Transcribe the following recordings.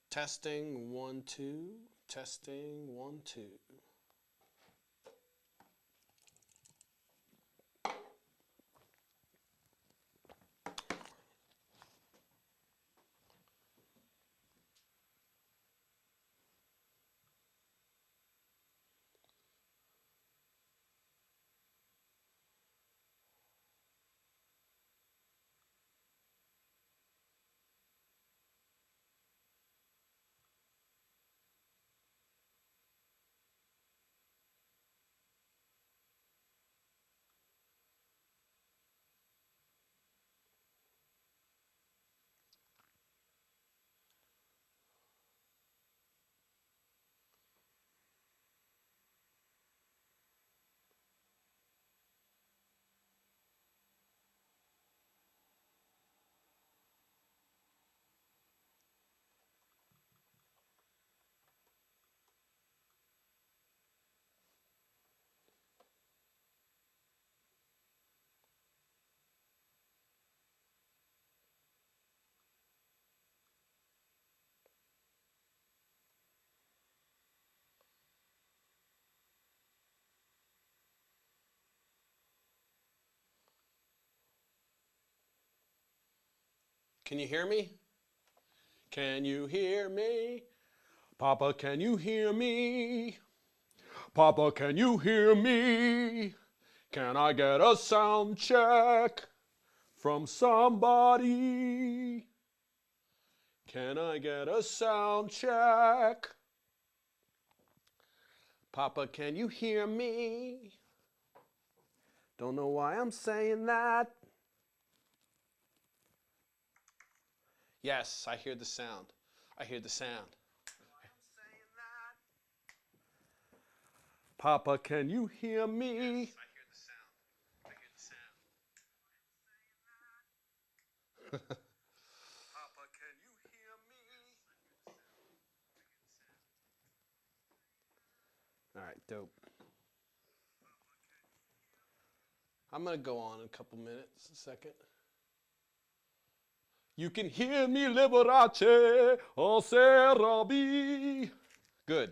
Testing, 1, 2. Testing, 1, 2. Can you hear me? Can you hear me? Papa, can you hear me? Papa, can you hear me? Can I get a sound check from somebody? Can I get a sound check? Papa, can you hear me? Don't know why I'm saying that. Yes, I hear the sound. I hear the sound. Papa, can you hear me? Yes, I hear the sound. I hear the sound. Papa, can you hear me? All right, dope. I'm going to go on in a couple minutes, a second. You can hear me, Liberace, oh, Serabi. Good.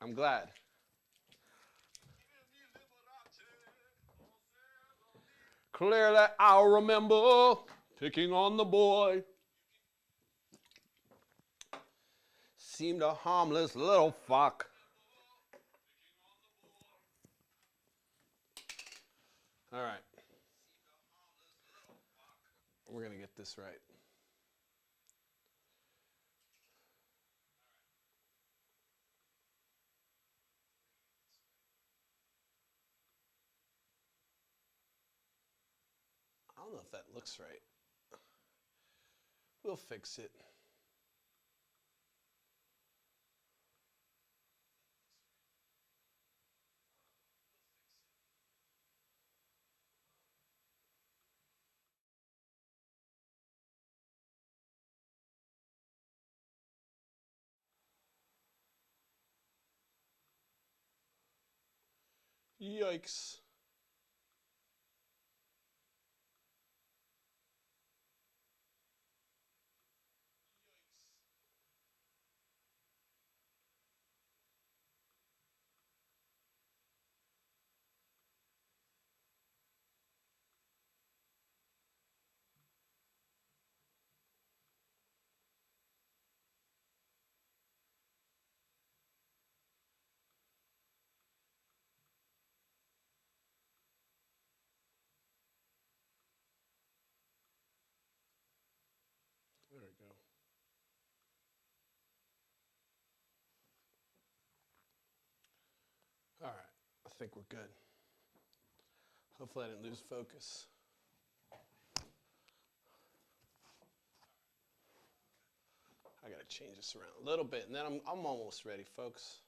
I'm glad. Clearly, I remember picking on the boy. Seemed a harmless little fuck. All right. We're going to get this right. I don't know if that looks right. We'll fix it. Yikes. There we go. All right. I think we're good. Hopefully I didn't lose focus. I got to change this around a little bit, and then I'm almost ready, folks.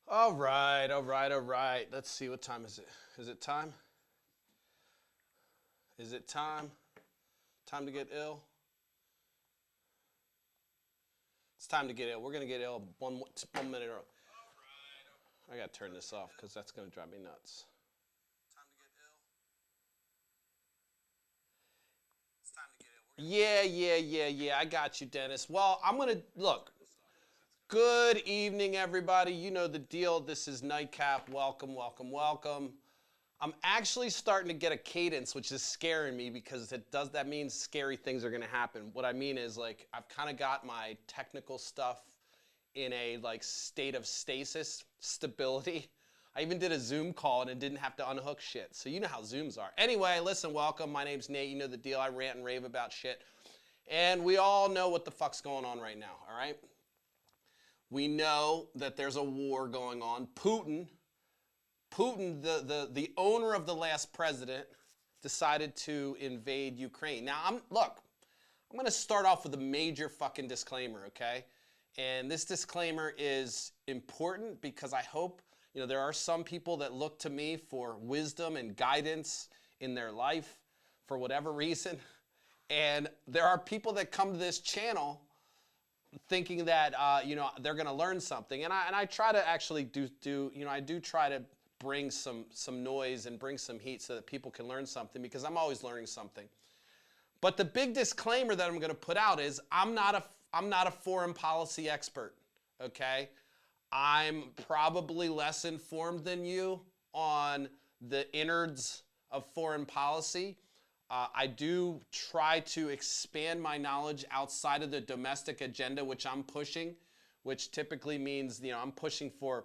All right, all right, all right. Let's see, what time is it? Is it time? Is it time? Time to get ill? It's time to get ill. We're going to get ill 1 minute early. I got to turn this off because that's going to drive me nuts. Yeah. I got you, Dennis. Well, I'm going to, look, good evening, everybody. You know the deal. This is Nightcap. Welcome. I'm actually starting to get a cadence, which is scaring me because that means scary things are going to happen. What I mean is, like, I've kind of got my technical stuff in a, like, state of stasis, stability. I even did a Zoom call and it didn't have to unhook shit. So you know how Zooms are. Anyway, listen, welcome. My name's Nate. You know the deal. I rant and rave about shit. And we all know what the fuck's going on right now, all right? We know that there's a war going on. Putin, the owner of the last president, decided to invade Ukraine. Now, I'm going to start off with a major fucking disclaimer, okay? And this disclaimer is important because I hope, you know, there are some people that look to me for wisdom and guidance in their life for whatever reason. And there are people that come to this channel thinking that, you know, they're going to learn something. And I try to actually I do try to bring some noise and bring some heat so that people can learn something because I'm always learning something. But the big disclaimer that I'm going to put out is I'm not a foreign policy expert, okay? I'm probably less informed than you on the innards of foreign policy. I do try to expand my knowledge outside of the domestic agenda, which I'm pushing, which typically means, you know, I'm pushing to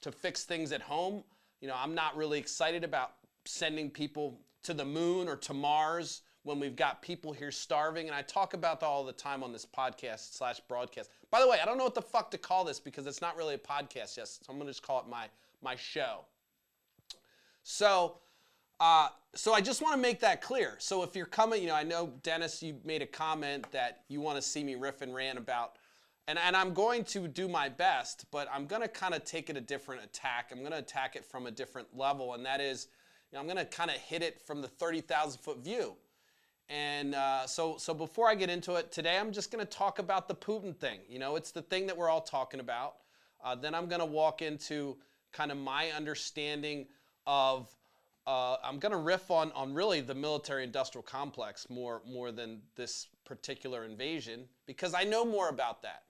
fix things at home. You know, I'm not really excited about sending people to the moon or to Mars when we've got people here starving. And I talk about that all the time on this podcast/broadcast. By the way, I don't know what the fuck to call this because it's not really a podcast yet. So I'm going to just call it my show. So I just want to make that clear. So if you're coming, you know, I know, Dennis, you made a comment that you want to see me riff and rant about, and I'm going to do my best, but I'm going to kind of take it a different attack. I'm going to attack it from a different level, and that is, you know, I'm going to kind of hit it from the 30,000-foot view. And so before I get into it, today I'm just going to talk about the Putin thing. You know, it's the thing that we're all talking about. Then I'm going to walk into kind of my understanding of, I'm going to riff on really the military-industrial complex more than this particular invasion because I know more about that.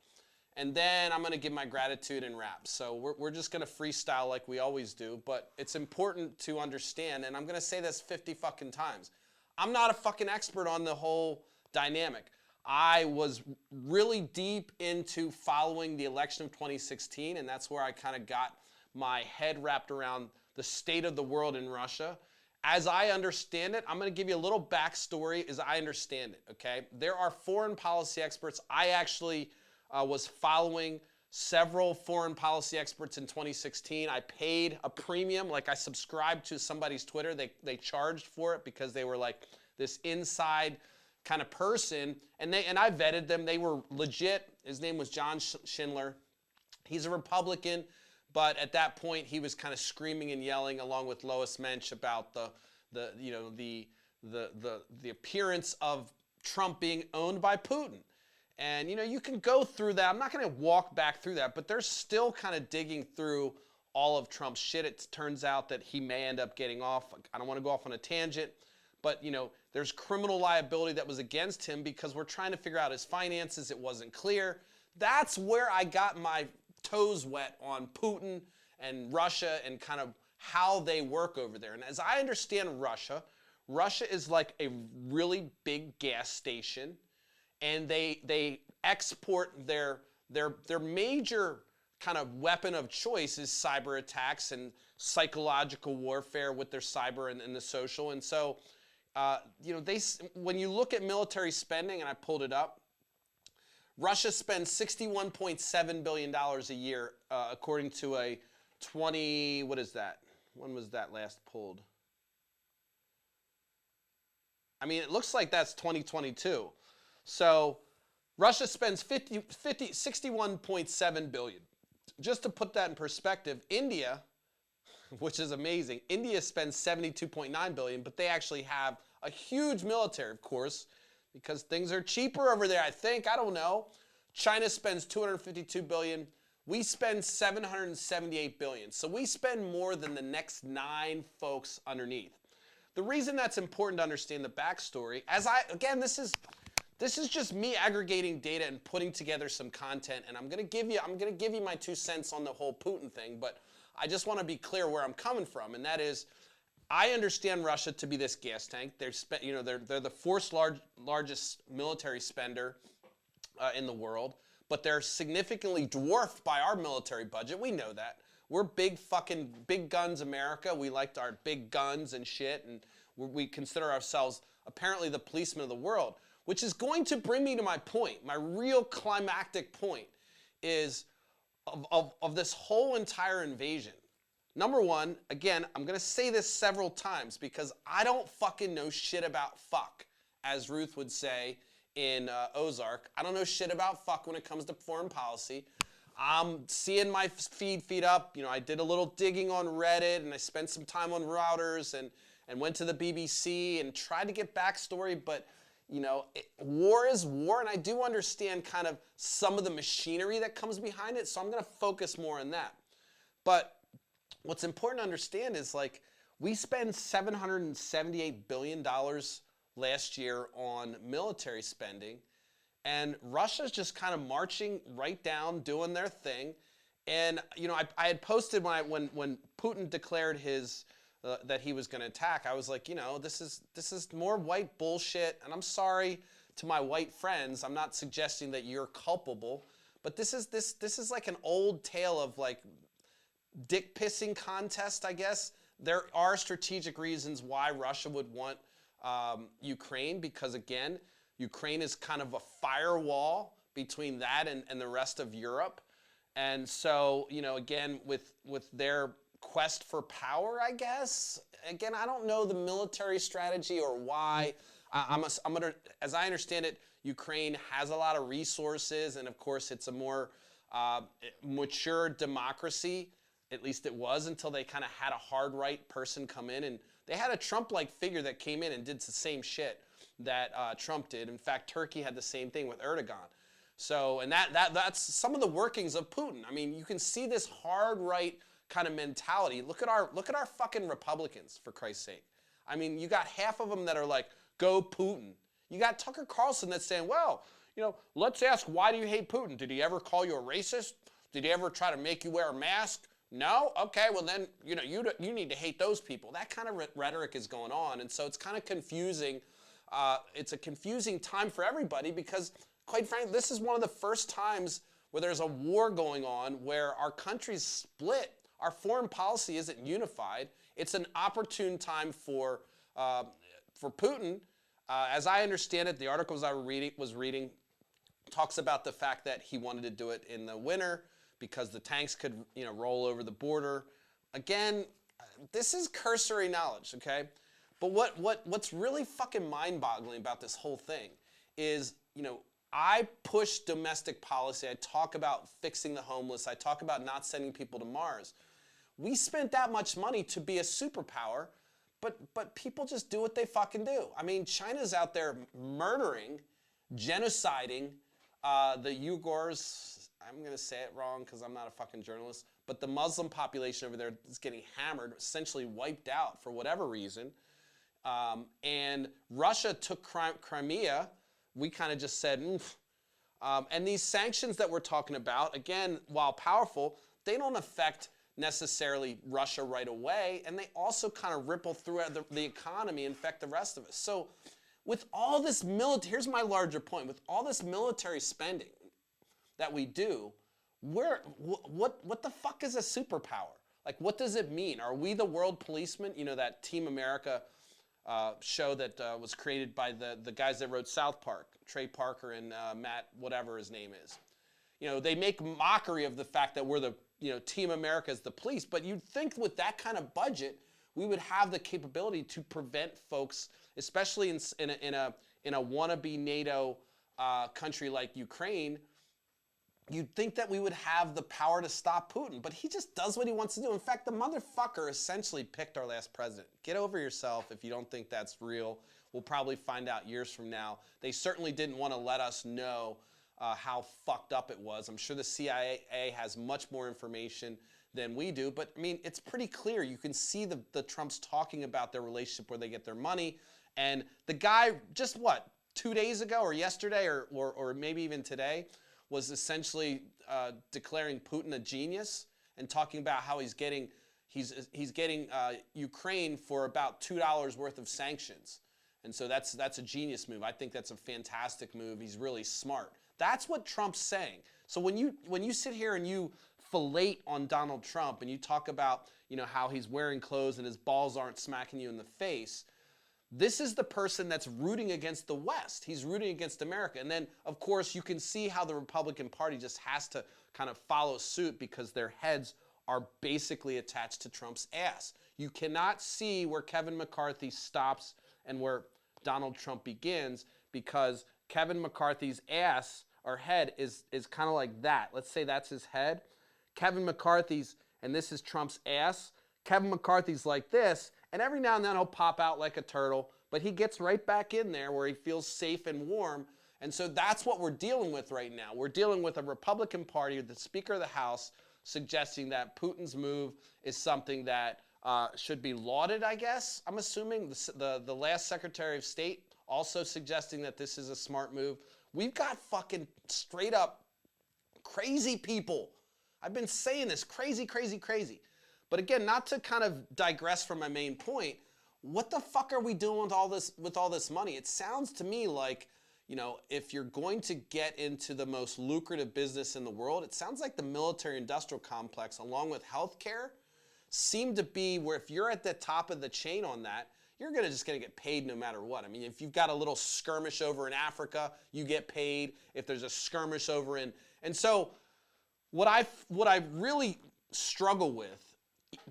And then I'm going to give my gratitude and rap. So we're just going to freestyle like we always do, but it's important to understand, and I'm going to say this 50 fucking times. I'm not a fucking expert on the whole dynamic. I was really deep into following the election of 2016, and that's where I kind of got my head wrapped around the state of the world in Russia. As I understand it, I'm going to give you a little backstory as I understand it, okay? There are foreign policy experts. I actually was following several foreign policy experts in 2016. I paid a premium, like I subscribed to somebody's Twitter. They charged for it because they were like this inside kind of person, and I vetted them. They were legit. His name was John Schindler. He's a Republican, but at that point he was kind of screaming and yelling along with Lois Mensch about the appearance of Trump being owned by Putin. And, you know, you can go through that. I'm not going to walk back through that, but they're still kind of digging through all of Trump's shit. It turns out that he may end up getting off. I don't want to go off on a tangent, but, you know, there's criminal liability that was against him because we're trying to figure out his finances. It wasn't clear. That's where I got my toes wet on Putin and Russia and kind of how they work over there. And as I understand Russia is like a really big gas station. And they export their major kind of weapon of choice is cyber attacks and psychological warfare with their cyber and the social. And so, you know, when you look at military spending, and I pulled it up, Russia spends $61.7 billion a year, according to a what is that? When was that last pulled? I mean, it looks like that's 2022. So Russia spends $61.7 billion. Just to put that in perspective, India, which is amazing, India spends $72.9 billion, but they actually have a huge military, of course, because things are cheaper over there, I think. I don't know. China spends $252 billion. We spend $778 billion. So we spend more than the next 9 folks underneath. The reason that's important to understand the backstory, again, this This is just me aggregating data and putting together some content, and I'm gonna give you my 2 cents on the whole Putin thing, but I just want to be clear where I'm coming from, and that is, I understand Russia to be this gas tank. They're the fourth largest military spender in the world, but they're significantly dwarfed by our military budget. We know that. We're big guns America. We liked our big guns and shit, and we consider ourselves apparently the policemen of the world, which is going to bring me to my point. My real climactic point is of this whole entire invasion. Number one, again, I'm going to say this several times because I don't fucking know shit about fuck, as Ruth would say in Ozark. I don't know shit about fuck when it comes to foreign policy. I'm seeing my feed up. You know, I did a little digging on Reddit, and I spent some time on Routers and went to the BBC and tried to get backstory, but you know, war is war, and I do understand kind of some of the machinery that comes behind it, so I'm going to focus more on that. But what's important to understand is, like, we spend $778 billion last year on military spending, and Russia's just kind of marching right down, doing their thing. And, you know, I had posted when Putin declared his that he was going to attack, I was like, you know, this is more white bullshit, and I'm sorry to my white friends. I'm not suggesting that you're culpable, but this is like an old tale of like dick pissing contest, I guess. There are strategic reasons why Russia would want Ukraine, because again, Ukraine is kind of a firewall between that and the rest of Europe. And so, you know, again, with their quest for power, I guess. Again, I don't know the military strategy or why. As I understand it, Ukraine has a lot of resources, and of course, it's a more mature democracy. At least it was until they kind of had a hard right person come in, and they had a Trump-like figure that came in and did the same shit that Trump did. In fact, Turkey had the same thing with Erdogan. So, and that's some of the workings of Putin. I mean, you can see this hard right kind of mentality. Look at our fucking Republicans, for Christ's sake. I mean, you got half of them that are like, go Putin. You got Tucker Carlson that's saying, well, you know, let's ask, why do you hate Putin? Did he ever call you a racist? Did he ever try to make you wear a mask? No? Okay, well then, you know, you need to hate those people. That kind of rhetoric is going on, and so it's kind of confusing. It's a confusing time for everybody because, quite frankly, this is one of the first times where there's a war going on where our country's split. Our foreign policy isn't unified. It's an opportune time for Putin. As I understand it, the articles I was reading talks about the fact that he wanted to do it in the winter because the tanks could, you know, roll over the border. Again, this is cursory knowledge, okay? But what's really fucking mind-boggling about this whole thing is, you know, I push domestic policy. I talk about fixing the homeless. I talk about not sending people to Mars. We spent that much money to be a superpower, but people just do what they fucking do. I mean, China's out there murdering, genociding the Uyghurs. I'm going to say it wrong because I'm not a fucking journalist, but the Muslim population over there is getting hammered, essentially wiped out for whatever reason. And Russia took Crimea. We kind of just said, and these sanctions that we're talking about, again, while powerful, they don't affect necessarily Russia right away, and they also kind of ripple throughout the economy and affect the rest of us. So with all this military, here's my larger point, with all this military spending that we do, what the fuck is a superpower? Like, what does it mean? Are we the world policemen? You know, that Team America show that was created by the guys that wrote South Park, Trey Parker and Matt, whatever his name is. You know, they make mockery of the fact that we're the, you know, Team America is the police, but you'd think with that kind of budget, we would have the capability to prevent folks, especially in a wannabe NATO country like Ukraine. You'd think that we would have the power to stop Putin, but he just does what he wants to do. In fact, the motherfucker essentially picked our last president. Get over yourself if you don't think that's real. We'll probably find out years from now. They certainly didn't want to let us know how fucked up it was. I'm sure the CIA has much more information than we do, but I mean, it's pretty clear. You can see the Trumps talking about their relationship where they get their money, and the guy just 2 days ago or yesterday or maybe even today was essentially declaring Putin a genius and talking about how he's getting Ukraine for about $2 worth of sanctions. And so that's a genius move. I think that's a fantastic move. He's really smart. That's what Trump's saying. So when you sit here and you fillet on Donald Trump and you talk about, you know, how he's wearing clothes and his balls aren't smacking you in the face, this is the person that's rooting against the West. He's rooting against America. And then, of course, you can see how the Republican Party just has to kind of follow suit because their heads are basically attached to Trump's ass. You cannot see where Kevin McCarthy stops and where Donald Trump begins because Kevin McCarthy's ass or head is kind of like that. Let's say that's his head. Kevin McCarthy's, and this is Trump's ass. Kevin McCarthy's like this, and every now and then he'll pop out like a turtle, but he gets right back in there where he feels safe and warm. And so that's what we're dealing with right now. We're dealing with a Republican Party, the Speaker of the House, suggesting that Putin's move is something that should be lauded, I guess, I'm assuming. The last Secretary of State also suggesting that this is a smart move. We've got fucking straight up crazy people. I've been saying this, crazy, crazy, crazy. But again, not to kind of digress from my main point, what the fuck are we doing with all this money? It sounds to me like, you know, if you're going to get into the most lucrative business in the world, it sounds like the military-industrial complex, along with healthcare, seem to be where if you're at the top of the chain on that, you're just gonna get paid no matter what. I mean, if you've got a little skirmish over in Africa, you get paid. If there's a skirmish over in, and so what I really struggle with,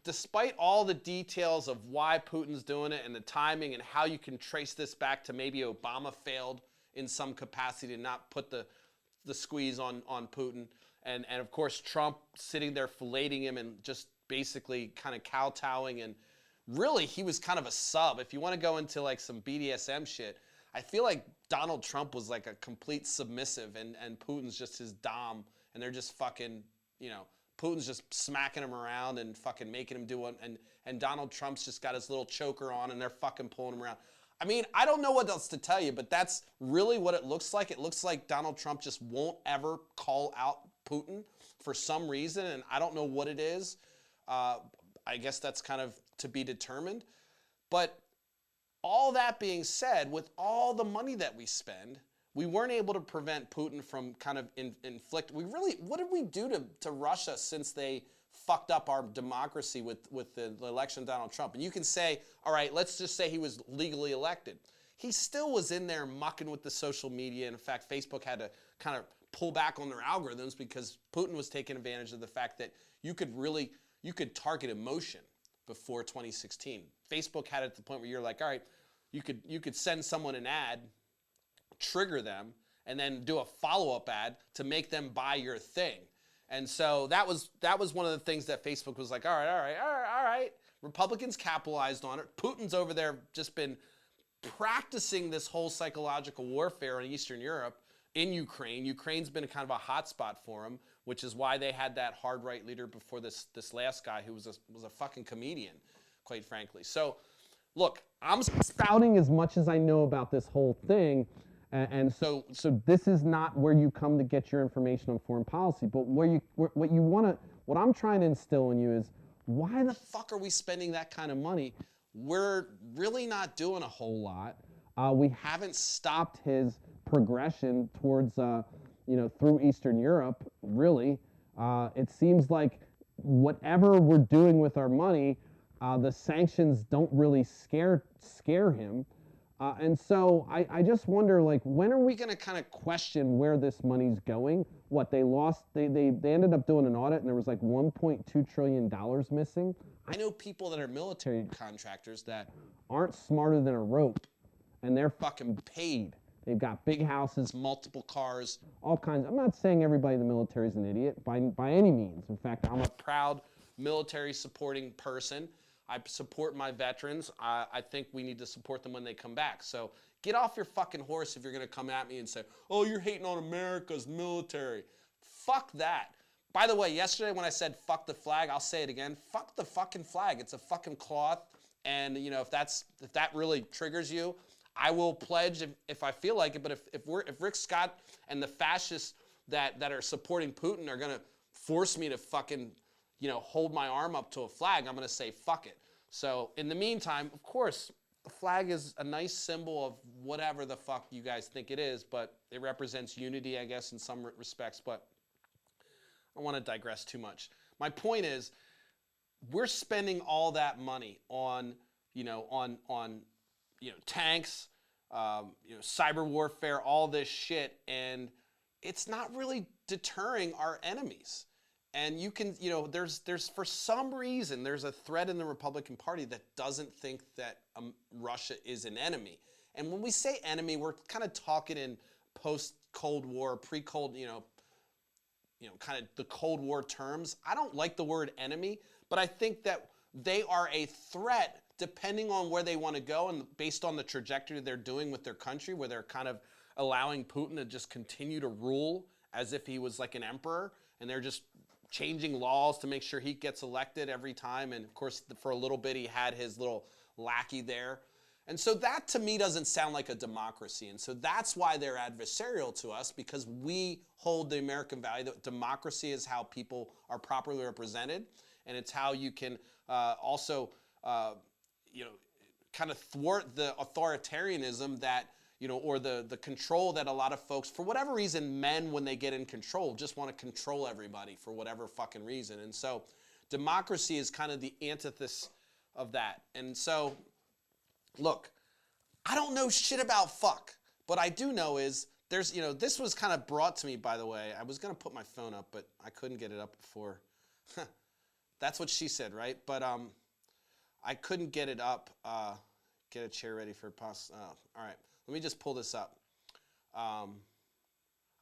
despite all the details of why Putin's doing it and the timing and how you can trace this back to maybe Obama failed in some capacity to not put the squeeze on Putin, and of course Trump sitting there filleting him and just basically kind of kowtowing, and really he was kind of a sub. If you want to go into like some BDSM shit, I feel like Donald Trump was like a complete submissive and Putin's just his dom, and they're just fucking, you know, Putin's just smacking him around and fucking making him do one, and Donald Trump's just got his little choker on and they're fucking pulling him around. I mean, I don't know what else to tell you, but that's really what it looks like. It looks like Donald Trump just won't ever call out Putin for some reason, and I don't know what it is. I guess that's kind of to be determined. But all that being said, with all the money that we spend, we weren't able to prevent Putin from kind of what did we do to Russia since they fucked up our democracy with the election of Donald Trump? And you can say, all right, let's just say he was legally elected. He still was in there mucking with the social media. In fact, Facebook had to kind of pull back on their algorithms because Putin was taking advantage of the fact that you could target emotion before 2016. Facebook had it at the point where you're like, all right, you could send someone an ad, trigger them, and then do a follow-up ad to make them buy your thing. And so that was one of the things that Facebook was like, all right. Republicans capitalized on it. Putin's over there just been practicing this whole psychological warfare in Eastern Europe, in Ukraine. Ukraine's been kind of a hot spot for him, which is why they had that hard right leader before this last guy who was a fucking comedian, quite frankly. So, look, I'm spouting as much as I know about this whole thing, and so this is not where you come to get your information on foreign policy. But what I'm trying to instill in you is, why the fuck are we spending that kind of money? We're really not doing a whole lot. We haven't stopped his progression towards, through Eastern Europe, really. It seems like whatever we're doing with our money, the sanctions don't really scare him. And so I just wonder, like, when are we going to kind of question where this money's going? What, they ended up doing an audit and there was like $1.2 trillion missing. I know people that are military contractors that aren't smarter than a rope, and they're fucking paid. They've got big houses, multiple cars, all kinds. I'm not saying everybody in the military is an idiot by any means. In fact, I'm a proud military supporting person. I support my veterans. I think we need to support them when they come back. So get off your fucking horse if you're going to come at me and say, oh, you're hating on America's military. Fuck that. By the way, yesterday when I said fuck the flag, I'll say it again. Fuck the fucking flag. It's a fucking cloth. And, if that really triggers you, I will pledge if I feel like it, but if Rick Scott and the fascists that are supporting Putin are gonna force me to fucking, hold my arm up to a flag, I'm gonna say fuck it. So in the meantime, of course, the flag is a nice symbol of whatever the fuck you guys think it is, but it represents unity, I guess, in some respects, but I don't want to digress too much. My point is, we're spending all that money on, tanks, cyber warfare, all this shit, and it's not really deterring our enemies. And you can, there's for some reason, there's a thread in the Republican Party that doesn't think that Russia is an enemy. And when we say enemy, we're kind of talking in post-Cold War, pre-Cold, kind of the Cold War terms. I don't like the word enemy, but I think that they are a threat depending on where they want to go and based on the trajectory they're doing with their country, where they're kind of allowing Putin to just continue to rule as if he was like an emperor, and they're just changing laws to make sure he gets elected every time. And of course, for a little bit, he had his little lackey there. And so that to me doesn't sound like a democracy. And so that's why they're adversarial to us, because we hold the American value that democracy is how people are properly represented. And it's how you can also, kind of thwart the authoritarianism that, or the control that a lot of folks, for whatever reason, men, when they get in control, just want to control everybody for whatever fucking reason. And so democracy is kind of the antithesis of that. And so, look, I don't know shit about fuck. What I do know is there's, this was kind of brought to me, by the way. I was going to put my phone up, but I couldn't get it up before. That's what she said, right? But I couldn't get it up. Get a chair ready for all right. Let me just pull this up. I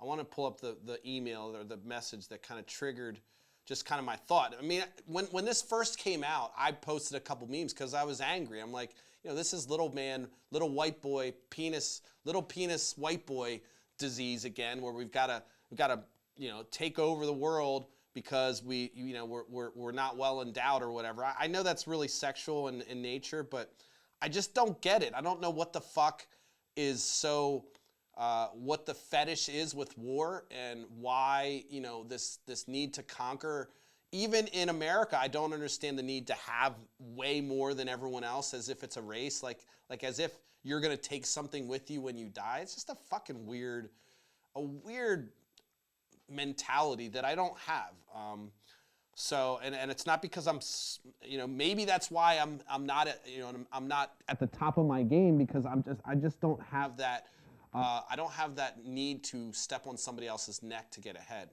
want to pull up the email or the message that kind of triggered just kind of my thought. I mean, when this first came out, I posted a couple memes because I was angry. I'm like, this is little white boy penis, little penis white boy disease again, where we've got to take over the world because we're not well endowed or whatever. I know that's really sexual in nature, but I just don't get it. I don't know what the fuck is so, what the fetish is with war and why, this need to conquer. Even in America, I don't understand the need to have way more than everyone else as if it's a race, like as if you're going to take something with you when you die. It's just a fucking weird mentality that I don't have. So, and it's not because I'm, maybe that's why I'm not at the top of my game, because I just don't have that, I don't have that need to step on somebody else's neck to get ahead.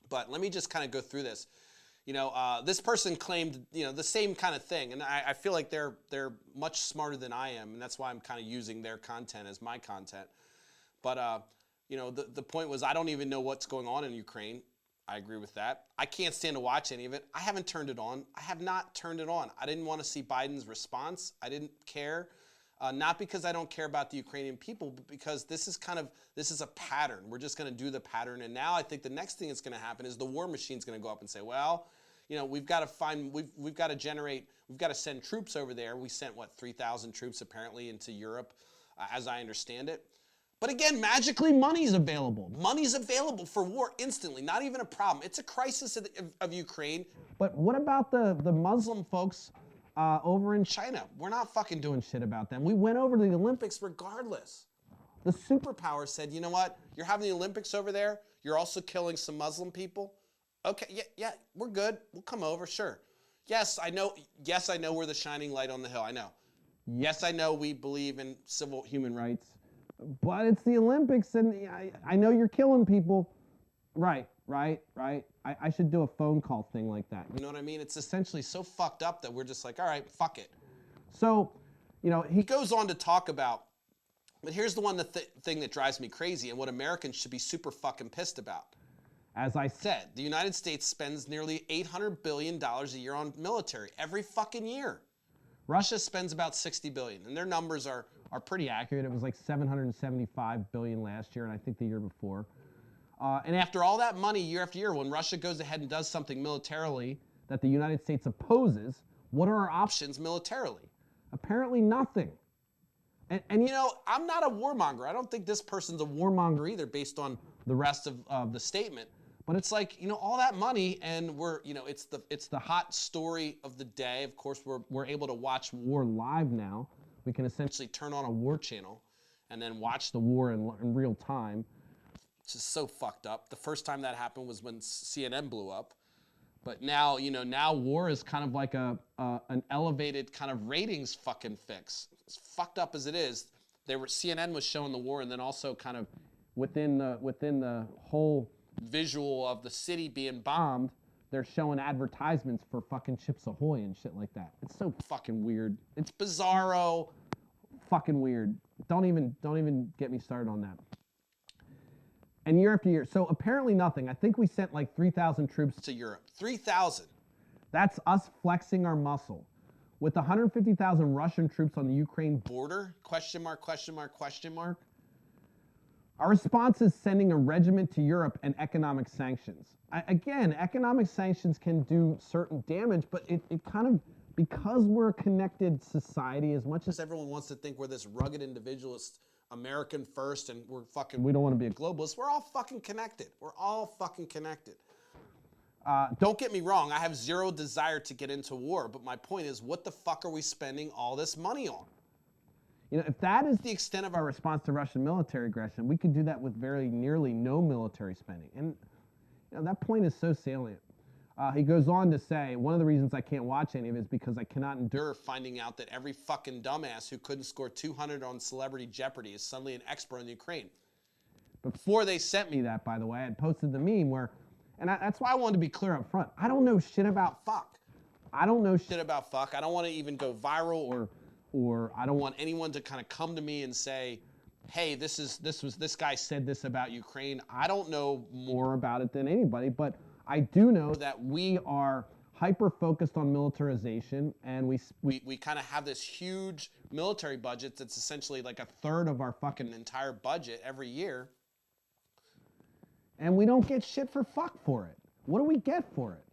But let me just kind of go through this. This person claimed, the same kind of thing, and I feel like they're much smarter than I am, and that's why I'm kind of using their content as my content. But, the point was, I don't even know what's going on in Ukraine. I agree with that. I can't stand to watch any of it. I haven't turned it on. I have not turned it on. I didn't want to see Biden's response. I didn't care. Not because I don't care about the Ukrainian people, but because this is a pattern. We're just going to do the pattern. And now I think the next thing that's going to happen is the war machine's going to go up and say, well, we've got to send troops over there. We sent, 3,000 troops apparently into Europe, as I understand it. But again, magically, money's available. Money's available for war instantly, not even a problem. It's a crisis of Ukraine. But what about the Muslim folks over in China? We're not fucking doing shit about them. We went over to the Olympics regardless. The superpower said, you know what? You're having the Olympics over there. You're also killing some Muslim people. Okay, yeah, we're good. We'll come over, sure. Yes, I know we're the shining light on the hill. I know. Yes, I know we believe in civil human rights. But it's the Olympics, and I know you're killing people. Right. I should do a phone call thing like that. You know what I mean? It's essentially so fucked up that we're just like, all right, fuck it. So, he goes on to talk about, but here's the one thing that drives me crazy and what Americans should be super fucking pissed about. As I said, the United States spends nearly $800 billion a year on military every fucking year. Russia spends about $60 billion, and their numbers are pretty accurate. It was like $775 billion last year, and I think the year before. And after all that money, year after year, when Russia goes ahead and does something militarily that the United States opposes, what are our options militarily? Apparently nothing. And you know, I'm not a warmonger. I don't think this person's a warmonger either based on the rest of the statement. But it's like, you know, all that money and we're, you know, it's the hot story of the day. Of course, we're able to watch war live now. We can essentially turn on a war channel and then watch the war in real time. It's just so fucked up. The first time that happened was when CNN blew up. But now, you know, now war is kind of like an elevated kind of ratings fucking fix. As fucked up as it is, CNN was showing the war, and then also kind of within the whole visual of the city being bombed, they're showing advertisements for fucking Chips Ahoy and shit like that. It's so fucking weird. It's bizarro, fucking weird. Don't even get me started on that. And year after year. So apparently nothing. I think we sent like 3,000 troops to Europe. 3,000. That's us flexing our muscle. With 150,000 Russian troops on the Ukraine border, question mark, question mark, question mark. Our response is sending a regiment to Europe and economic sanctions. Again, economic sanctions can do certain damage, but it kind of, because we're a connected society, as much as everyone wants to think we're this rugged individualist, American first, and we don't want to be a globalist. We're all fucking connected. We're all fucking connected. Don't get me wrong, I have zero desire to get into war, but my point is, what the fuck are we spending all this money on? You know, if that is the extent of our response to Russian military aggression, we could do that with very nearly no military spending. And you know, that point is so salient. He goes on to say, one of the reasons I can't watch any of it is because I cannot endure finding out that every fucking dumbass who couldn't score 200 on Celebrity Jeopardy is suddenly an expert in Ukraine. Before they sent me that, by the way, I had posted the meme where, and that's why I wanted to be clear up front. I don't know shit about fuck. I don't know shit about fuck. I don't want to even go viral or I don't want anyone to kind of come to me and say, hey, this guy said this about Ukraine. I don't know more about it than anybody, but I do know that we are hyper-focused on militarization, and we kind of have this huge military budget that's essentially like a third of our fucking entire budget every year, and we don't get shit for fuck for it. What do we get for it?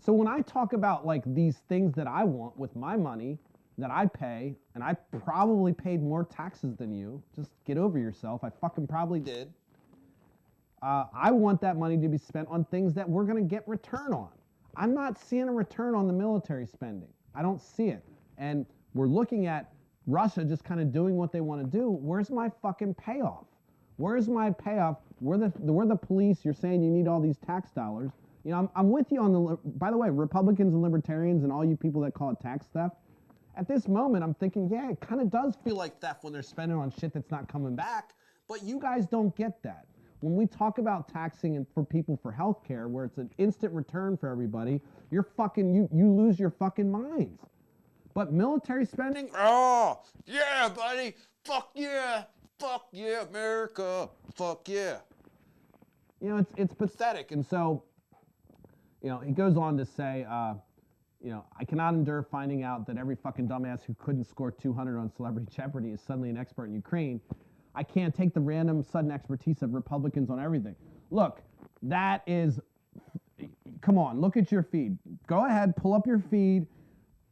So when I talk about like these things that I want with my money that I pay, and I probably paid more taxes than you, just get over yourself, I fucking probably did. I want that money to be spent on things that we're going to get return on. I'm not seeing a return on the military spending. I don't see it. And we're looking at Russia just kind of doing what they want to do. Where's my fucking payoff? Where's my payoff? We're the police. You're saying you need all these tax dollars. You know, I'm with you on the, by the way, Republicans and libertarians and all you people that call it tax theft. At this moment, I'm thinking, yeah, it kind of does feel like theft when they're spending on shit that's not coming back. But you guys don't get that. When we talk about taxing and for people for health care, where it's an instant return for everybody, you're fucking, you lose your fucking minds. But military spending, oh, yeah, buddy, fuck yeah, America, fuck yeah. You know, it's pathetic. And so, you know, he goes on to say, you know, I cannot endure finding out that every fucking dumbass who couldn't score 200 on Celebrity Jeopardy is suddenly an expert in Ukraine. I can't take the random sudden expertise of Republicans on everything. Look, that is, come on, look at your feed. Go ahead, pull up your feed.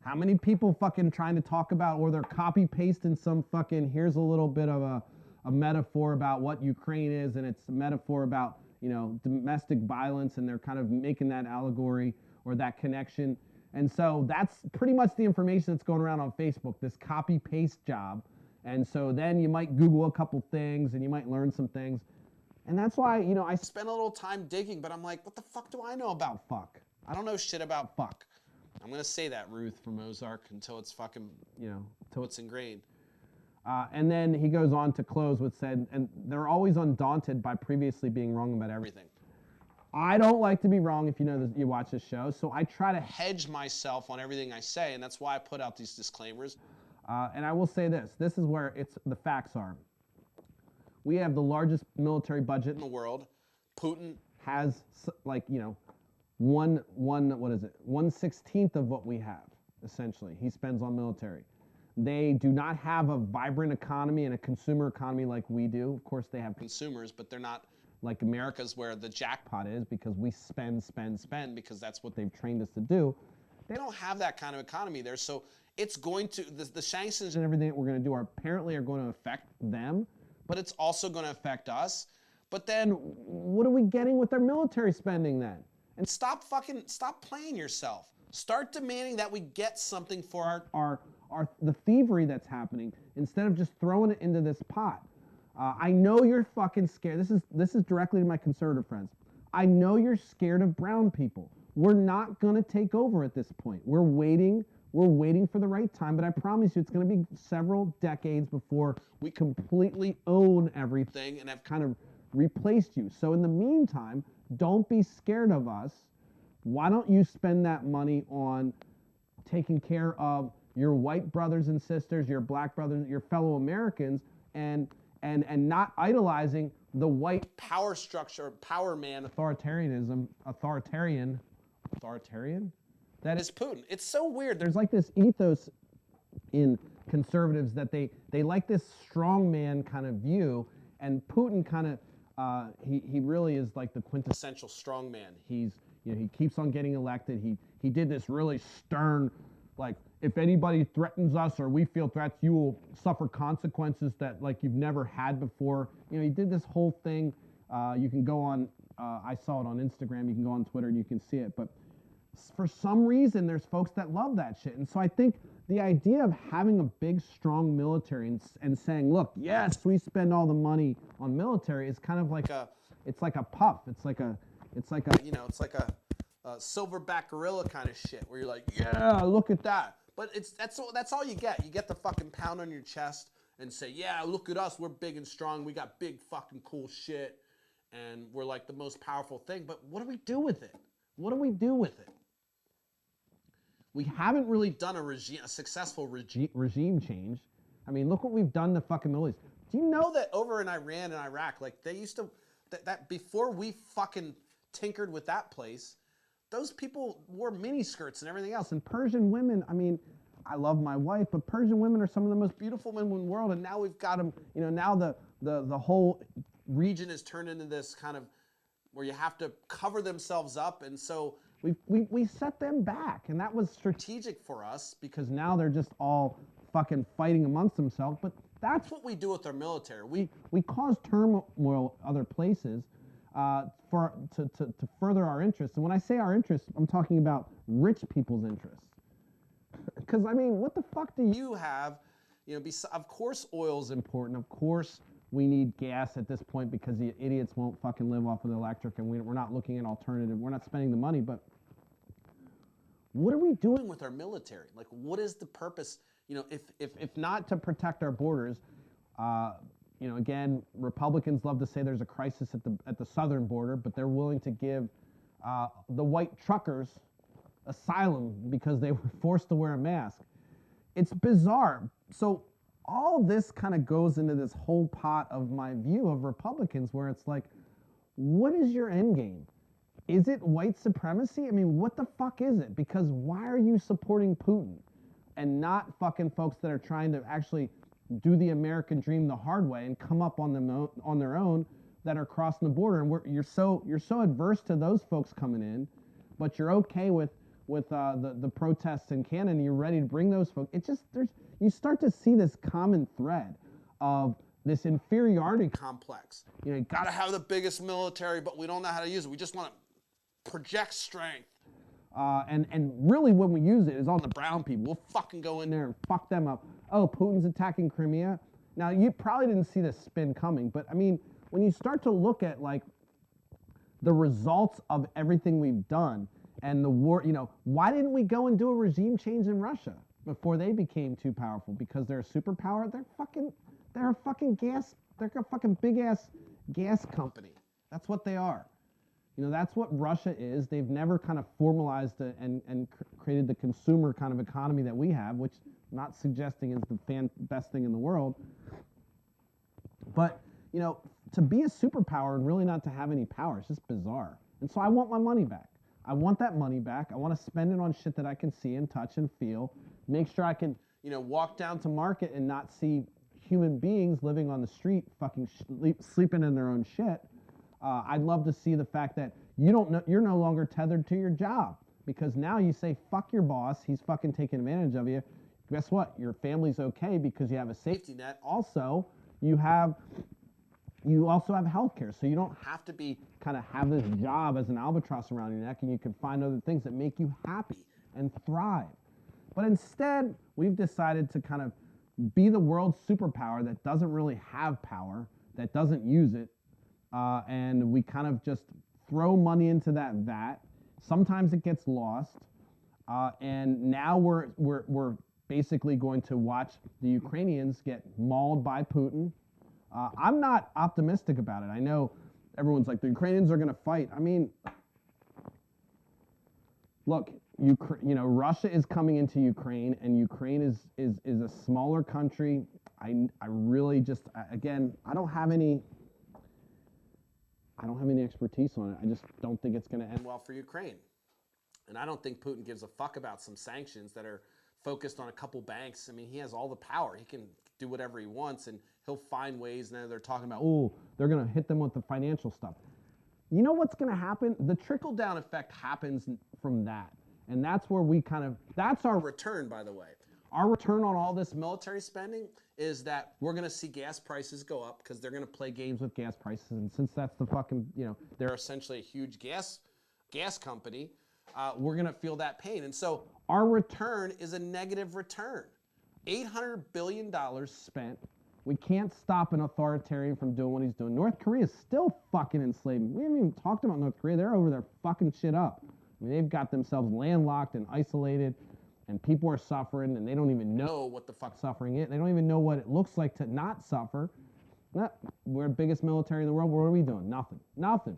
How many people fucking trying to talk about, or they're copy pasting some fucking, here's a little bit of a metaphor about what Ukraine is, and it's a metaphor about, you know, domestic violence, and they're kind of making that allegory or that connection. And so that's pretty much the information that's going around on Facebook, this copy paste job. And so then you might Google a couple things and you might learn some things. And that's why, you know, I spend a little time digging, but I'm like, what the fuck do I know about fuck? I don't know shit about fuck. I'm going to say that, Ruth from Ozark, until it's fucking, you know, until it's ingrained. And then he goes on to close with said, and they're always undaunted by previously being wrong about everything. I don't like to be wrong if you know that you watch this show, so I try to hedge myself on everything I say, and that's why I put out these disclaimers. And I will say this is where the facts are. We have the largest military budget in the world. Putin has, like, you know, 1/16 of what we have, essentially. He spends on military. They do not have a vibrant economy and a consumer economy like we do. Of course, they have consumers, but they're not like America's, where the jackpot is, because we spend, because that's what they've trained us to do. They don't have that kind of economy there. So it's going to, the sanctions and everything that we're going to do are apparently are going to affect them, but it's also going to affect us. But then what are we getting with our military spending then? And stop playing yourself. Start demanding that we get something for the thievery that's happening instead of just throwing it into this pot. I know you're fucking scared. This is directly to my conservative friends. I know you're scared of brown people. We're not going to take over at this point. We're waiting for the right time, but I promise you it's going to be several decades before we completely own everything and have kind of replaced you. So in the meantime, don't be scared of us. Why don't you spend that money on taking care of your white brothers and sisters, your black brothers, your fellow Americans, and not idolizing the white power structure, power man, authoritarian, that is Putin. It's so weird. There's like this ethos in conservatives that they like this strong man kind of view, and Putin kind of he really is like the quintessential strong man. He keeps on getting elected. He did this really stern, like, if anybody threatens us or we feel threats, you will suffer consequences that like you've never had before. He did this whole thing. You can go on, I saw it on Instagram, you can go on Twitter and you can see it. But for some reason, there's folks that love that shit. And so I think the idea of having a big, strong military and saying, look, yes, we spend all the money on military is kind of like it's like a puff. It's like a silverback gorilla kind of shit where you're like, yeah, look at that. But that's all you get. You get the fucking pound on your chest and say, yeah, look at us. We're big and strong. We got big fucking cool shit. And we're like the most powerful thing. But what do we do with it? What do we do with it? We haven't really done a successful regime change. I mean, look what we've done to fucking Middle East. Do you know that over in Iran and Iraq, like they used to, that before we fucking tinkered with that place, those people wore mini skirts and everything else. And Persian women, I mean, I love my wife, but Persian women are some of the most beautiful women in the world. And now we've got them, now the whole region is turned into this kind of where you have to cover themselves up. And so we set them back. And that was strategic for us because now they're just all fucking fighting amongst themselves. But that's what we do with our military. We cause turmoil other places to further our interests. And when I say our interests, I'm talking about rich people's interests. Because, I mean, what the fuck do you have? Of course oil's important. Of course we need gas at this point because the idiots won't fucking live off of the electric, and we're not looking at alternative. We're not spending the money. But what are we doing with our military? Like, what is the purpose? If not to protect our borders, again, Republicans love to say there's a crisis at the southern border, but they're willing to give the white truckers asylum because they were forced to wear a mask. It's bizarre. So all this kind of goes into this whole pot of my view of Republicans where it's like, what is your end game? Is it white supremacy? I mean, what the fuck is it? Because why are you supporting Putin and not fucking folks that are trying to actually do the American dream the hard way and come up on their own that are crossing the border? And you're so adverse to those folks coming in, but you're okay with the protests in Canada, and you're ready to bring those folks. You start to see this common thread of this inferiority complex. You gotta have the biggest military, but we don't know how to use it. We just want to project strength. And really when we use it is on the brown people. We'll fucking go in there and fuck them up. Oh, Putin's attacking Crimea. Now, you probably didn't see this spin coming, but I mean, when you start to look at like the results of everything we've done and the war, why didn't we go and do a regime change in Russia before they became too powerful? Because they're a superpower. They're a fucking big ass gas company. That's what they are. That's what Russia is. They've never kind of formalized and created the consumer kind of economy that we have, which I'm not suggesting is the best thing in the world. But, to be a superpower and really not to have any power, it's just bizarre. And so I want my money back. I want that money back. I want to spend it on shit that I can see and touch and feel. Make sure I can, walk down to market and not see human beings living on the street fucking sleeping in their own shit. I'd love to see the fact that you're no longer tethered to your job because now you say, fuck your boss, he's fucking taking advantage of you, guess what? Your family's okay because you have a safety net. Also, you also have health care, so you don't have to be kind of have this job as an albatross around your neck, and you can find other things that make you happy and thrive. But instead, we've decided to kind of be the world's superpower that doesn't really have power, that doesn't use it, and we kind of just throw money into that vat. Sometimes it gets lost, and now we're basically going to watch the Ukrainians get mauled by Putin. I'm not optimistic about it. I know everyone's like, the Ukrainians are going to fight. I mean, look, Russia is coming into Ukraine, and Ukraine is a smaller country. I really just, again, I don't have any expertise on it. I just don't think it's going to end well for Ukraine. And I don't think Putin gives a fuck about some sanctions that are focused on a couple banks. I mean, he has all the power. He can do whatever he wants, and he'll find ways. Now they're talking about, oh, they're going to hit them with the financial stuff. You know what's going to happen? The trickle-down effect happens from that. And that's where that's our return, by the way. Our return on all this military spending is that we're going to see gas prices go up because they're going to play games with gas prices. And since that's the fucking, they're essentially a huge gas company, we're going to feel that pain. And so our return is a negative return. $800 billion spent. We can't stop an authoritarian from doing what he's doing. North Korea is still fucking enslaving. We haven't even talked about North Korea. They're over there fucking shit up. I mean, they've got themselves landlocked and isolated, and people are suffering, and they don't even know what the fuck suffering is. They don't even know what it looks like to not suffer. We're the biggest military in the world. What are we doing? Nothing.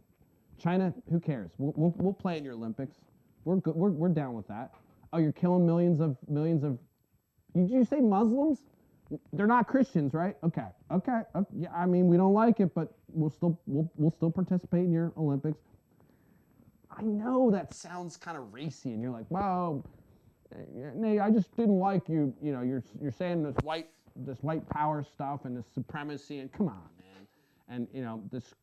China, who cares? We'll play in your Olympics. We're good. We're down with that. Oh, you're killing millions of. Did you say Muslims? They're not Christians, right? Okay. Yeah, I mean, we don't like it, but we'll still participate in your Olympics. I know that sounds kind of racy, and you're like, well, I just didn't like you. You're saying this white power stuff and this supremacy, and come on, man. And this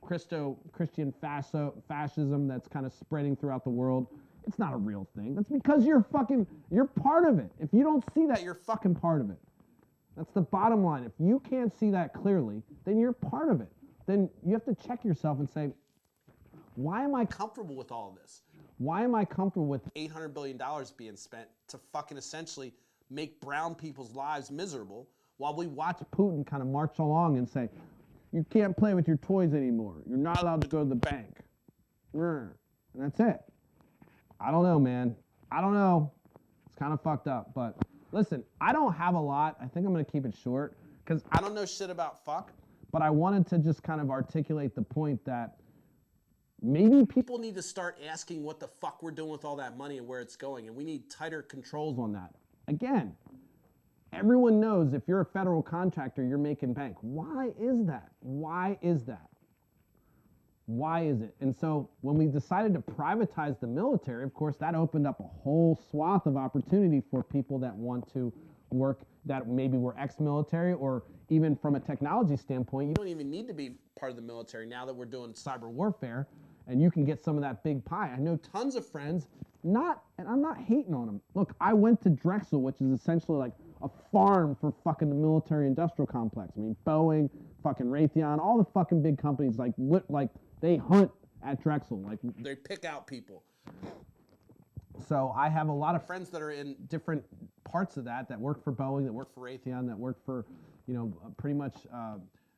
Christian fascism that's kind of spreading throughout the world. It's not a real thing. That's because you're part of it. If you don't see that, you're fucking part of it. That's the bottom line. If you can't see that clearly, then you're part of it. Then you have to check yourself and say, why am I comfortable with all of this? Why am I comfortable with $800 billion being spent to fucking essentially make brown people's lives miserable while we watch Putin kind of march along and say, you can't play with your toys anymore. You're not allowed to go to the bank. And that's it. I don't know, man. I don't know. It's kind of fucked up. But listen, I don't have a lot. I think I'm going to keep it short because I don't know shit about fuck. But I wanted to just kind of articulate the point that maybe people need to start asking what the fuck we're doing with all that money and where it's going. And we need tighter controls on that. Again, everyone knows if you're a federal contractor, you're making bank. Why is that? Why is that? Why is it? And so when we decided to privatize the military, of course, that opened up a whole swath of opportunity for people that want to work, that maybe were ex-military, or even from a technology standpoint, you don't even need to be part of the military now that we're doing cyber warfare, and you can get some of that big pie. I know tons of friends, and I'm not hating on them. Look, I went to Drexel, which is essentially like a farm for fucking the military industrial complex. I mean, Boeing, fucking Raytheon, all the fucking big companies, like they hunt at Drexel. Like, they pick out people. So I have a lot of friends that are in different parts of that work for Boeing, that work for Raytheon, that work for, pretty much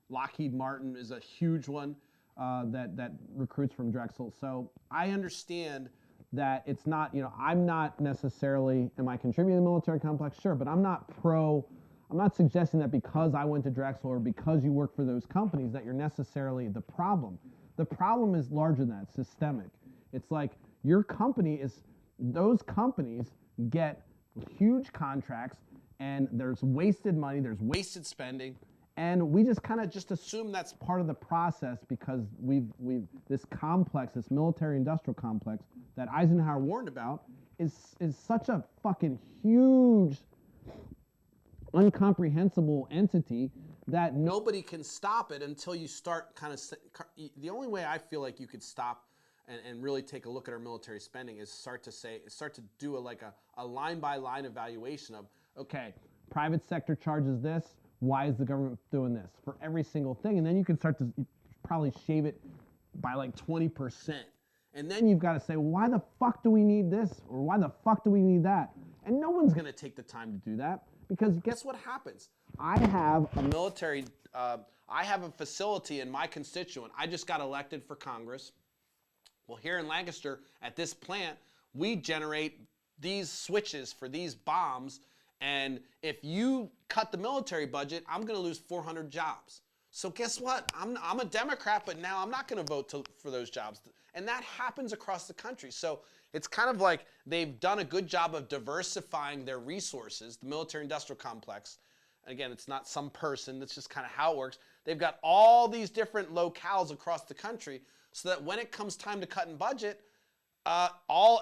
Lockheed Martin is a huge one that recruits from Drexel. So I understand that it's not, I'm not necessarily, am I contributing to the military complex? Sure, but I'm not suggesting that because I went to Drexel or because you work for those companies that you're necessarily the problem. The problem is larger than that, it's systemic. It's like those companies get huge contracts and there's wasted money, there's wasted spending, and we just kind of assume that's part of the process because this complex, this military industrial complex that Eisenhower warned about is such a fucking huge, incomprehensible entity that nobody can stop it until you start the only way I feel like you could stop and really take a look at our military spending is start to do a line by line evaluation of, okay, private sector charges this, why is the government doing this for every single thing? And then you can start to probably shave it by like 20%. And then you've got to say, well, why the fuck do we need this? Or why the fuck do we need that? And no one's going to take the time to do that, because guess what happens? I have a military, I have a facility in my constituent. I just got elected for Congress. Well, here in Lancaster, at this plant, we generate these switches for these bombs. And if you cut the military budget, I'm going to lose 400 jobs. So guess what? I'm a Democrat, but now I'm not going to vote for those jobs. And that happens across the country. So it's kind of like they've done a good job of diversifying their resources, the military-industrial complex. Again, it's not some person. That's just kind of how it works. They've got all these different locales across the country so that when it comes time to cut in budget,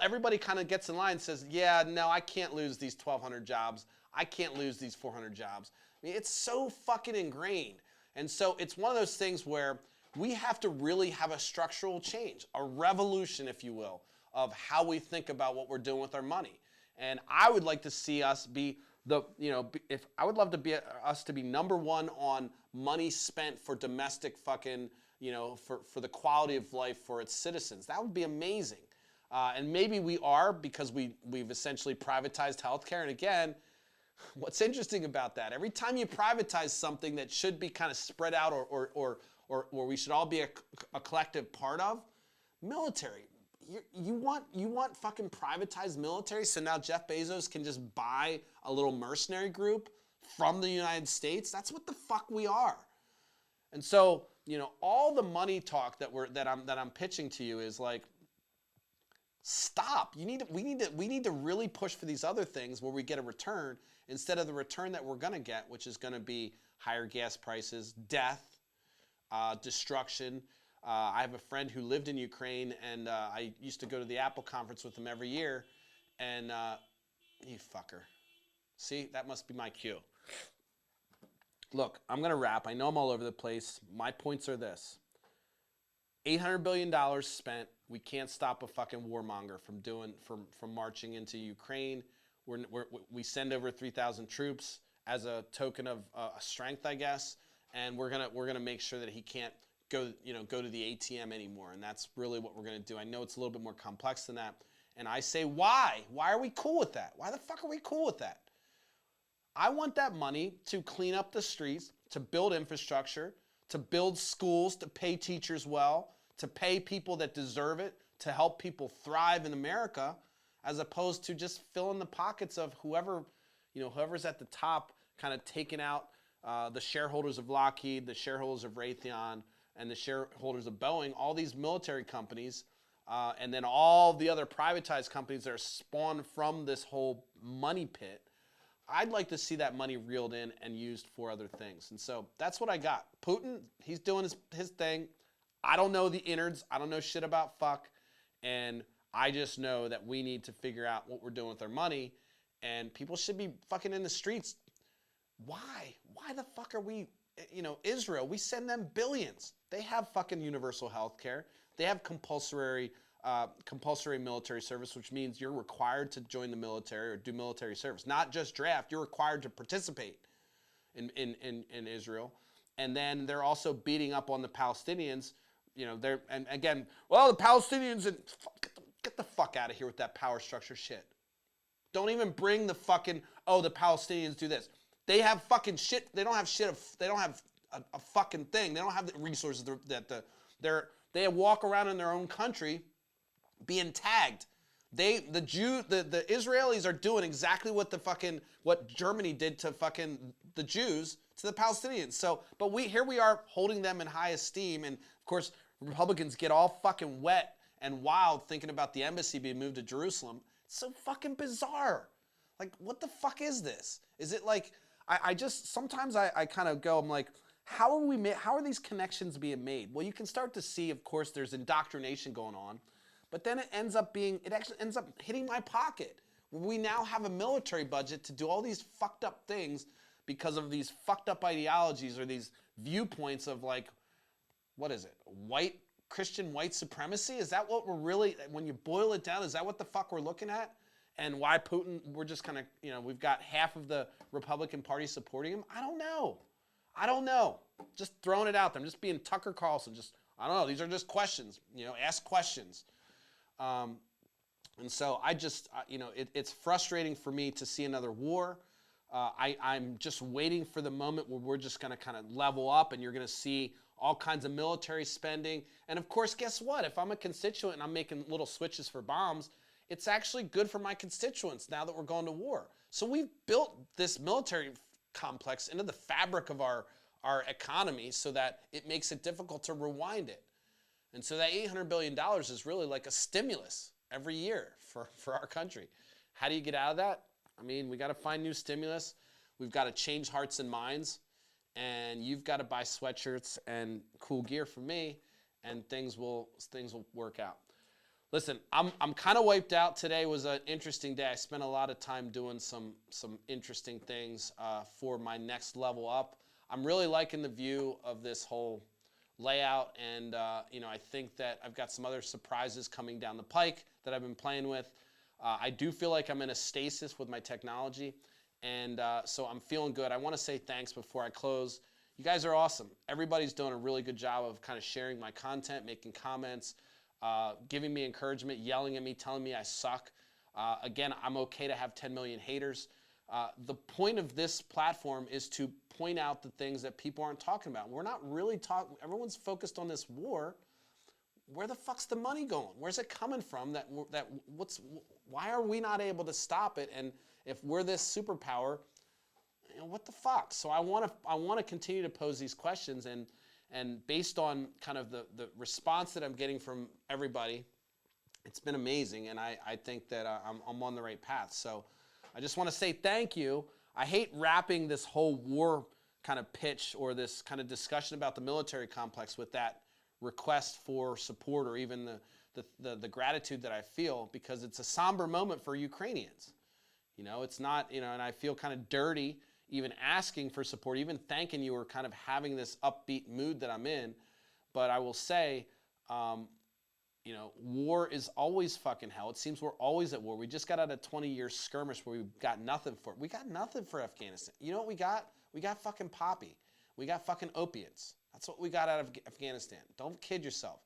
everybody kind of gets in line and says, yeah, no, I can't lose these 1,200 jobs. I can't lose these 400 jobs. I mean, it's so fucking ingrained. And so it's one of those things where we have to really have a structural change, a revolution, if you will, of how we think about what we're doing with our money. And I would like to see us be I would love to be us to be number one on money spent for domestic fucking, for the quality of life for its citizens. That would be amazing. And maybe we are, because we've essentially privatized healthcare. And again, what's interesting about that? Every time you privatize something that should be kind of spread out or we should all be a collective part of, military. You want fucking privatized military so now Jeff Bezos can just buy a little mercenary group from the United States? That's what the fuck we are. And so, all the money talk that I'm pitching to you is like, stop. We need to really push for these other things where we get a return instead of the return that we're going to get, which is going to be higher gas prices, death, destruction. I have a friend who lived in Ukraine, and I used to go to the Apple conference with him every year. And you fucker. See, that must be my cue. Look, I'm going to wrap. I know I'm all over the place. My points are this. $800 billion spent. We can't stop a fucking warmonger from marching into Ukraine. We send over 3,000 troops as a token of strength, I guess, and we're gonna make sure that he can't go to the ATM anymore. And that's really what we're gonna do. I know it's a little bit more complex than that. And I say, why? Why are we cool with that? Why the fuck are we cool with that? I want that money to clean up the streets, to build infrastructure, to build schools, to pay teachers well, to pay people that deserve it, to help people thrive in America, as opposed to just filling the pockets of whoever's at the top, kind of taking out the shareholders of Lockheed, the shareholders of Raytheon, and the shareholders of Boeing, all these military companies, and then all the other privatized companies that are spawned from this whole money pit. I'd like to see that money reeled in and used for other things. And so that's what I got. Putin, he's doing his thing. I don't know the innards. I don't know shit about fuck. And I just know that we need to figure out what we're doing with our money. And people should be fucking in the streets. Why? Why the fuck are we, Israel, we send them billions. They have fucking universal health care. They have compulsory military service, which means you're required to join the military or do military service. Not just draft, you're required to participate in Israel. And then they're also beating up on the Palestinians. The Palestinians, and get the fuck out of here with that power structure shit. Don't even bring the fucking, the Palestinians do this. They have fucking shit. They don't have shit. They don't have a fucking thing. They don't have the resources they walk around in their own country being tagged. The Israelis are doing exactly what Germany did to fucking the Jews to the Palestinians. So, but here we are holding them in high esteem, and of course Republicans get all fucking wet and wild thinking about the embassy being moved to Jerusalem. It's so fucking bizarre. Like, what the fuck is this? Is it like sometimes I kind of go, I'm like, how are these connections being made? Well, you can start to see, of course, there's indoctrination going on, but then it actually ends up hitting my pocket. We now have a military budget to do all these fucked up things because of these fucked up ideologies or these viewpoints of, like, what is it? White Christian white supremacy? Is that what we're really, when you boil it down, is that what the fuck we're looking at? And why Putin, we're just kind of, we've got half of the Republican Party supporting him? I don't know. Just throwing it out there. I'm just being Tucker Carlson. I don't know. These are just questions. Ask questions. And so it's frustrating for me to see another war. I'm just waiting for the moment where we're just going to kind of level up and you're going to see all kinds of military spending. And of course, guess what? If I'm a constituent and I'm making little switches for bombs, it's actually good for my constituents now that we're going to war. So we've built this military complex into the fabric of our economy so that it makes it difficult to rewind it. And so that $800 billion is really like a stimulus every year for our country. How do you get out of that? I mean, we got to find new stimulus. We've got to change hearts and minds. And you've got to buy sweatshirts and cool gear for me, and things will work out. Listen, I'm kind of wiped out. Today was an interesting day. I spent a lot of time doing some interesting things for my next level up. I'm really liking the view of this whole layout, and I think that I've got some other surprises coming down the pike that I've been playing with. I do feel like I'm in a stasis with my technology, and so I'm feeling good. I want to say thanks before I close. You guys are awesome. Everybody's doing a really good job of kind of sharing my content, making comments, giving me encouragement, yelling at me, telling me I suck. Again, I'm okay to have 10 million haters. The point of this platform is to point out the things that people aren't talking about. We're not really talking, everyone's focused on this war. Where the fuck's the money going? Where's it coming from? Why are we not able to stop it? And if we're this superpower, what the fuck? So I want to continue to pose these questions, and based on kind of the response that I'm getting from everybody, it's been amazing, and I think that I'm on the right path. So I just want to say thank you. I hate wrapping this whole war kind of pitch or this kind of discussion about the military complex with that request for support or even the gratitude that I feel, because it's a somber moment for Ukrainians. It's not, and I feel kind of dirty even asking for support, even thanking you, or kind of having this upbeat mood that I'm in. But I will say, war is always fucking hell. It seems we're always at war. We just got out of a 20-year skirmish where we got nothing for it. We got nothing for Afghanistan. You know what we got? We got fucking poppy. We got fucking opiates. That's what we got out of Afghanistan. Don't kid yourself.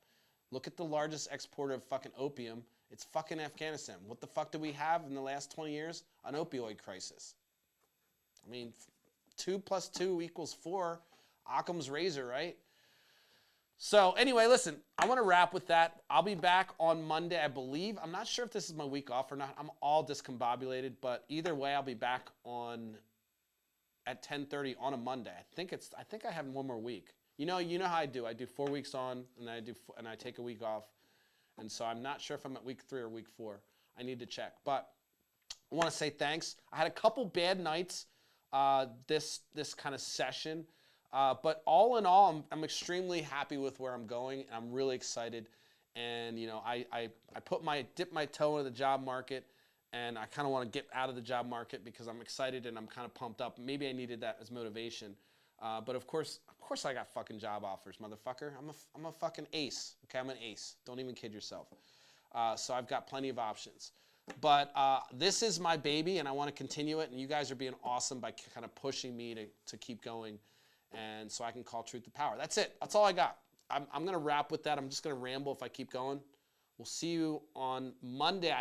Look at the largest exporter of fucking opium. It's fucking Afghanistan. What the fuck do we have in the last 20 years? An opioid crisis. I mean, 2 + 2 = 4. Occam's razor, right? So anyway, listen, I want to wrap with that. I'll be back on Monday, I believe. I'm not sure if this is my week off or not. I'm all discombobulated, but either way, I'll be back at 10:30 on a Monday. I think I have one more week. You know how I do. I do 4 weeks on, and I take a week off. And so I'm not sure if I'm at week 3 or week 4. I need to check. But I want to say thanks. I had a couple bad nights this kind of session. But all in all, I'm extremely happy with where I'm going. And I'm really excited. And, I dipped my toe into the job market. And I kind of want to get out of the job market because I'm excited and I'm kind of pumped up. Maybe I needed that as motivation. But of course I got fucking job offers, motherfucker. I'm a fucking ace. Okay, I'm an ace. Don't even kid yourself. So I've got plenty of options. But this is my baby, and I want to continue it. And you guys are being awesome by kind of pushing me to keep going, and so I can call truth to power. That's it. That's all I got. I'm going to wrap with that. I'm just going to ramble if I keep going. We'll see you on Monday.